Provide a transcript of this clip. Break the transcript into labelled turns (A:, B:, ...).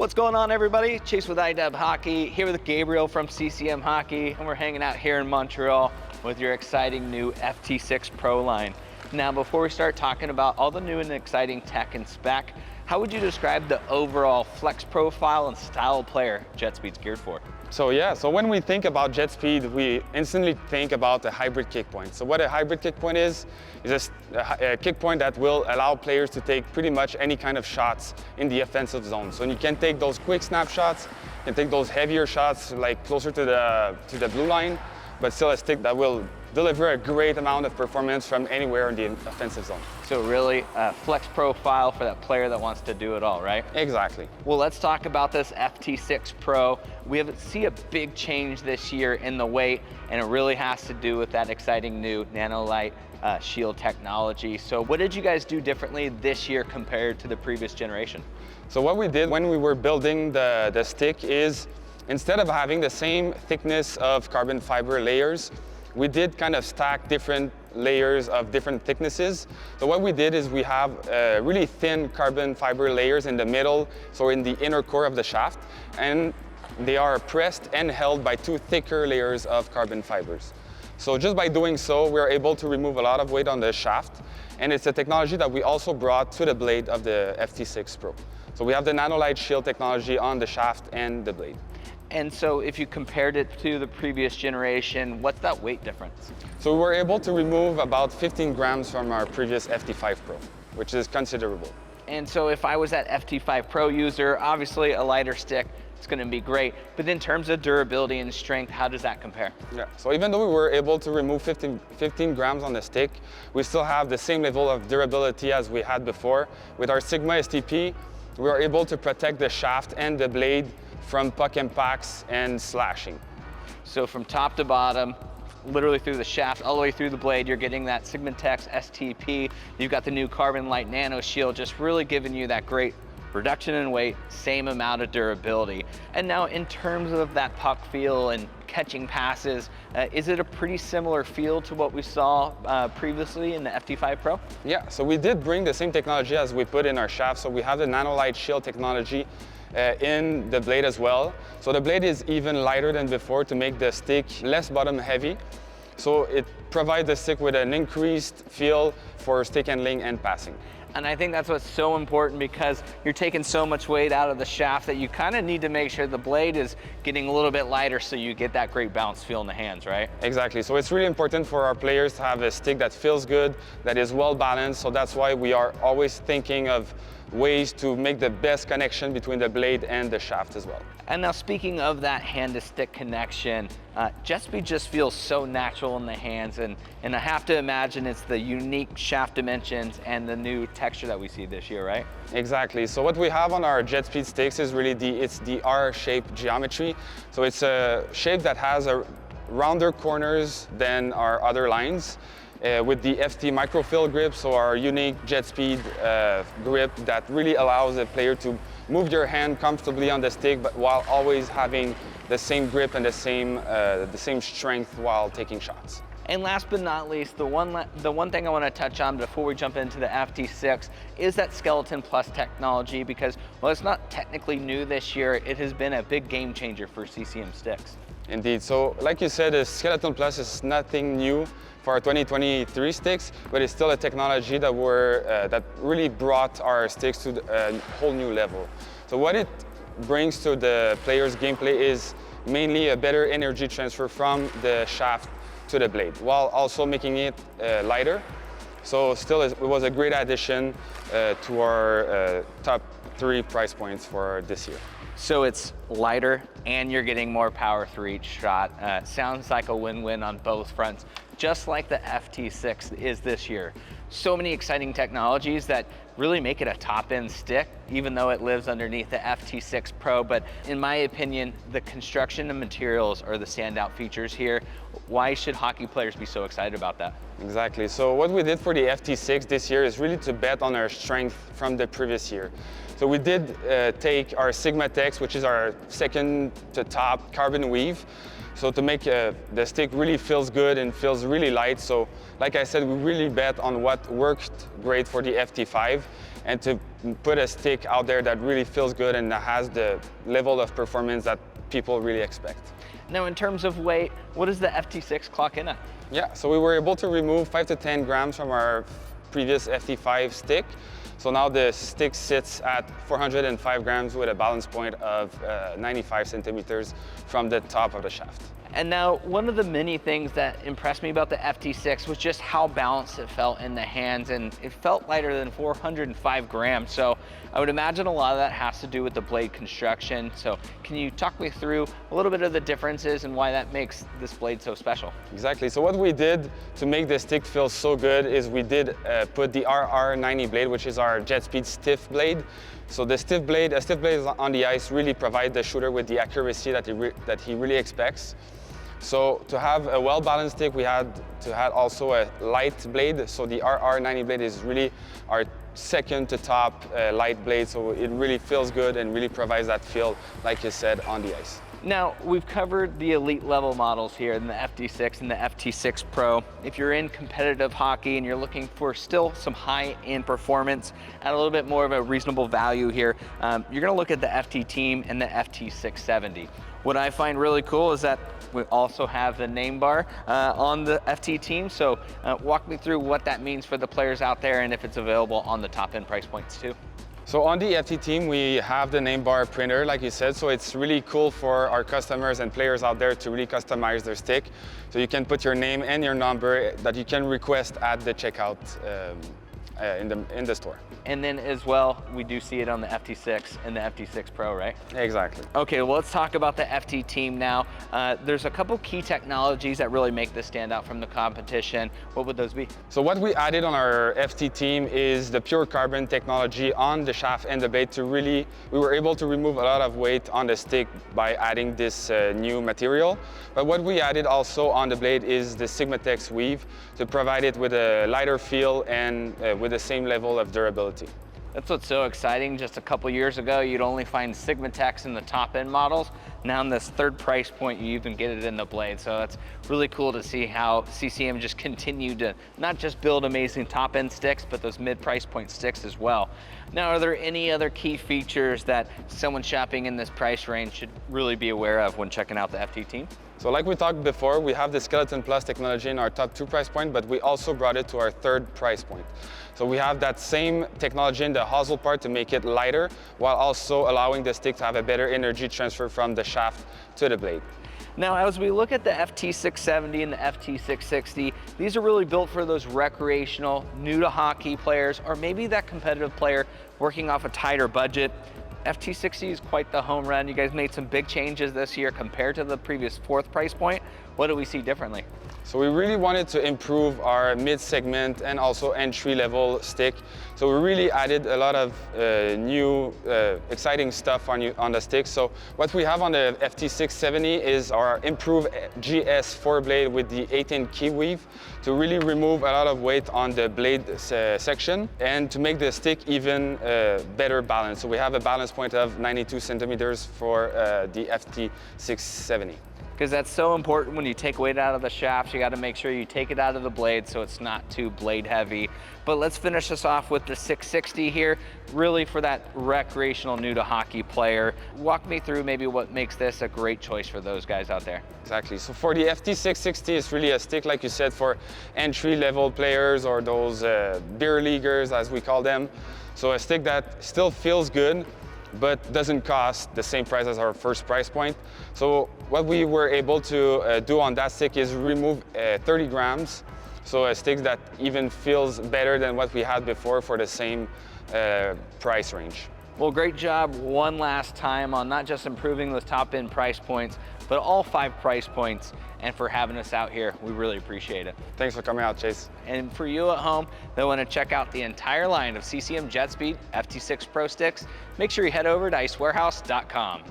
A: What's going on, everybody? Chase with iDub Hockey, here with Gabriel from CCM Hockey, and we're hanging out here in Montreal with your exciting new FT6 Pro line. Now, before we start talking about all the new and exciting tech and spec, how would you describe the overall flex profile and style of player JetSpeed's geared for?
B: So when we think about JetSpeed, we instantly think about a hybrid kick point. So what a hybrid kick point is a kick point that will allow players to take pretty much any kind of shots in the offensive zone. So you can take those quick snapshots, you can take those heavier shots like closer to the blue line, but still a stick that will deliver a great amount of performance from anywhere in the offensive zone.
A: So really a flex profile for that player that wants to do it all, right?
B: Exactly.
A: Well, let's talk about this FT6 Pro. We see a big change this year in the weight, and it really has to do with that exciting new nanolite shield technology. So what did you guys do differently this year compared to the previous generation?
B: So what we did when we were building the stick is, instead of having the same thickness of carbon fiber layers, we did kind of stack different layers of different thicknesses. So what we did is we have really thin carbon fiber layers in the middle, so in the inner core of the shaft, and they are pressed and held by two thicker layers of carbon fibers. So just by doing so, we're able to remove a lot of weight on the shaft, and it's a technology that we also brought to the blade of the FT6 Pro. So we have the nanolite shield technology on the shaft and the blade.
A: And so if you compared it to the previous generation, what's that weight difference?
B: So we were able to remove about 15 grams from our previous FT5 Pro, which is considerable.
A: And so if I was that FT5 Pro user, obviously a lighter stick, it's gonna be great. But in terms of durability and strength, how does that compare?
B: Yeah, so even though we were able to remove 15 grams on the stick, we still have the same level of durability as we had before. With our Sigma STP, we were able to protect the shaft and the blade from puck impacts and slashing.
A: So from top to bottom, literally through the shaft, all the way through the blade, you're getting that Sigma STP. You've got the new Carbon Light Nano Shield, just really giving you that great reduction in weight, same amount of durability. And now in terms of that puck feel and catching passes, is it a pretty similar feel to what we saw previously in the FT5 Pro?
B: Yeah, so we did bring the same technology as we put in our shaft. So we have the nanolite shield technology in the blade as well. So the blade is even lighter than before to make the stick less bottom heavy. So it provides the stick with an increased feel for stick handling and passing.
A: And I think that's what's so important, because you're taking so much weight out of the shaft that you kind of need to make sure the blade is getting a little bit lighter so you get that great bounce feel in the hands, right?
B: Exactly. So it's really important for our players to have a stick that feels good, that is well balanced. So that's why we are always thinking of ways to make the best connection between the blade and the shaft as well.
A: And now speaking of that hand to stick connection, JetSpeed just feels so natural in the hands, and I have to imagine it's the unique shaft dimensions and the new texture that we see this year, right?
B: Exactly. So what we have on our JetSpeed sticks is really the R-shaped geometry. So it's a shape that has rounder corners than our other lines. With the FT microfill grip, so our unique JetSpeed grip that really allows the player to move your hand comfortably on the stick, but while always having the same grip and the same strength while taking shots.
A: And last but not least, the one thing I want to touch on before we jump into the FT6 is that Skeleton Plus technology, because while it's not technically new this year, it has been a big game changer for CCM sticks.
B: Indeed. So like you said, the Skeleton Plus is nothing new for our 2023 sticks, but it's still a technology that really brought our sticks to a whole new level. So what it brings to the player's gameplay is mainly a better energy transfer from the shaft to the blade, while also making it lighter. So still, it was a great addition to our top 3 price points for this year.
A: So it's lighter and you're getting more power through each shot. Sounds like a win-win on both fronts, just like the FT6 is this year. So many exciting technologies that really make it a top-end stick, even though it lives underneath the FT6 Pro. But in my opinion, the construction and materials are the standout features here. Why should hockey players be so excited about that?
B: Exactly. So what we did for the FT6 this year is really to bet on our strength from the previous year. So we did take our Sigma Tex, which is our second to top carbon weave. So to make the stick really feels good and feels really light. So like I said, we really bet on what worked great for the FT5. and to put a stick out there that really feels good and that has the level of performance that people really expect.
A: Now, in terms of weight, what does the FT6 clock in at?
B: Yeah, so we were able to remove 5 to 10 grams from our previous FT5 stick. So now the stick sits at 405 grams with a balance point of 95 centimeters from the top of the shaft.
A: And now, one of the many things that impressed me about the FT6 was just how balanced it felt in the hands, and it felt lighter than 405 grams. So I would imagine a lot of that has to do with the blade construction. So can you talk me through a little bit of the differences and why that makes this blade so special?
B: Exactly. So what we did to make the stick feel so good is we did put the RR90 blade, which is our JetSpeed stiff blade. So the stiff blade on the ice really provides the shooter with the accuracy that he really expects. So to have a well-balanced stick, we had to have also a light blade. So the RR90 blade is really our second to top light blade. So it really feels good and really provides that feel, like you said, on the ice.
A: Now, we've covered the elite level models here in the FT6 and the FT6 Pro. If you're in competitive hockey and you're looking for still some high-end performance at a little bit more of a reasonable value here, you're gonna look at the FT Team and the FT670. What I find really cool is that we also have the name bar on the FT Team. So walk me through what that means for the players out there and if it's available on the top end price points too.
B: So on the FT Team, we have the name bar printer, like you said, so it's really cool for our customers and players out there to really customize their stick. So you can put your name and your number that you can request at the checkout in the store.
A: And then as well, we do see it on the FT6 and the FT6 Pro, right?
B: Exactly.
A: Okay, well, let's talk about the FT Team now. There's a couple key technologies that really make this stand out from the competition. What would those be?
B: So what we added on our FT Team is the pure carbon technology on the shaft and the blade to really, we were able to remove a lot of weight on the stick by adding this new material. But what we added also on the blade is the Sigmatex weave to provide it with a lighter feel and with the same level of durability.
A: That's what's so exciting. Just a couple years ago, you'd only find Sigmatex in the top end models. Now in this third price point, you even get it in the blade. So that's really cool to see how CCM just continued to not just build amazing top end sticks, but those mid price point sticks as well. Now, are there any other key features that someone shopping in this price range should really be aware of when checking out the FT Team?
B: So like we talked before, we have the Skeleton Plus technology in our top 2 price point, but we also brought it to our 3rd price point. So we have that same technology in the hosel part to make it lighter, while also allowing the stick to have a better energy transfer from the shaft to the blade.
A: Now, as we look at the FT670 and the FT660, these are really built for those recreational, new to hockey players, or maybe that competitive player working off a tighter budget. FT60 is quite the home run. You guys made some big changes this year compared to the previous 4th price point. What do we see differently?
B: So we really wanted to improve our mid-segment and also entry-level stick. So we really added a lot of new exciting stuff on the stick. So what we have on the FT670 is our improved GS4 blade with the 8-in key weave to really remove a lot of weight on the blade section and to make the stick even better balanced. So we have a balance point of 92 centimeters for the FT670.
A: Because that's so important when you take weight out of the shaft. You got to make sure you take it out of the blade so it's not too blade heavy. But let's finish this off with the 660 here, really for that recreational new to hockey player. Walk me through maybe what makes this a great choice for those guys out there.
B: Exactly. So for the FT660, it's really a stick, like you said, for entry-level players or those beer leaguers, as we call them. So a stick that still feels good, but doesn't cost the same price as our 1st price point. So what we were able to do on that stick is remove 30 grams. So a stick that even feels better than what we had before for the same price range.
A: Well, great job one last time on not just improving those top end price points, but all 5 price points, and for having us out here. We really appreciate it.
B: Thanks for coming out, Chase.
A: And for you at home that want to check out the entire line of CCM JetSpeed FT6 Pro sticks, make sure you head over to icewarehouse.com.